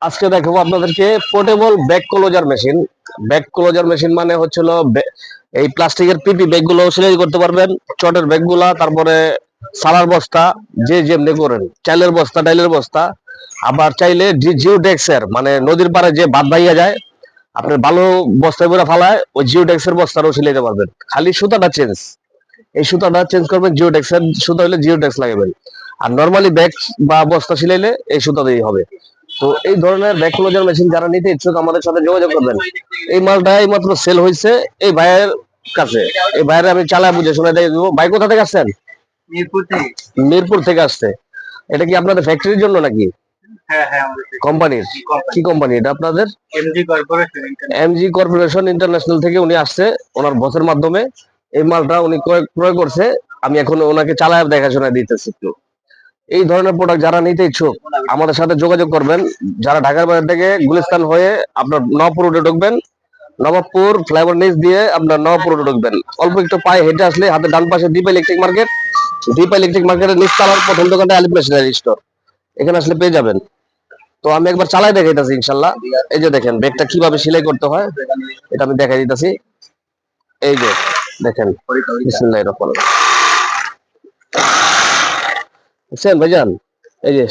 আজকে দেখাবো আপনাদেরকে portable bag closure machine. Bag closure machine মানে হচ্ছিল এই প্লাস্টিকের পিপি ব্যাগ গুলো সেলাই করতে পারবেন, চটের ব্যাগ গুলা, তারপরে সালার বস্তা, যে যেমনি করেন, চাইলের বস্তা, ডাইলের বস্তা, আবার চাইলে জিওডেক্স এর মানে নদীর পাড়ে যে বাদ ভাইয়া যায় আপনার ভালো বস্তায় করে ফালায়, ওই জিওডেক্স এর বস্তারও সিলাইতে পারবেন। খালি সুতাটা চেঞ্জ, এই সুতাটা চেঞ্জ করবেন, জিওডেক্স এর সুতা হলে জিওডেক্স লাগাবেন। আর নর্মালি ব্যাগ বা বস্তা সিলাইলে এই সুতা দিয়েই হবে। তো এই ধরনের ব্যাগ ক্লোজার মেশিন যারা নিতে ইচ্ছুক আমাদের সাথে যোগাযোগ করবেন। এই মালটা এই মাত্র সেল হয়েছে এই ভাইয়ের কাছে। এই ভাইয়ের আমি চালায় বুঝে শুনে দিয়ে দেবো। ভাই কোথা থেকে আসছেন? মিরপুর থেকে আসছে। এটা কি আপনাদের ফ্যাক্টরির জন্য নাকি কোম্পানির? কি কোম্পানি এটা আপনাদের? এমজি কর্পোরেশন ইন্টারন্যাশনাল থেকে উনি আসছে ওনার বসের মাধ্যমে। এই মালটা উনি ক্রয় করছে। আমি এখন ওনাকে চালায় দেখাশোনা দিতেছি একটু। এই ধরনের প্রোডাক্ট যারা নিতে ইচ্ছুক আমাদের সাথে যোগাযোগ করবেন। যারা ঢাকার বাইরে থেকে গুলিস্তান হয়ে আপনার নবাবপুর রোডে ঢুকবেন, নবাবপুর ফ্লাইওভার নিচ দিয়ে আপনার নবাবপুর রোডে ঢুকবেন, অল্প একটু পায়ে হেঁটে আসলে হাতে ডান পাশে Deepa electric market, Deepa electric মার্কেটের নিচ তলার প্রথম দোকানটা আলিফ মেশিনারি স্টোর, এখানে আসলে পেয়ে যাবেন। তো আমি একবার চালাই দেখাইতেছি ইনশাল্লাহ। এই যে দেখেন ব্যাগটা কিভাবে সেলাই করতে হয় এটা আমি দেখাই দিতেছি। এই যে দেখেন, বিসমিল্লাহির রহমানির রহিম। বুঝছেন ভাইজান? এই যে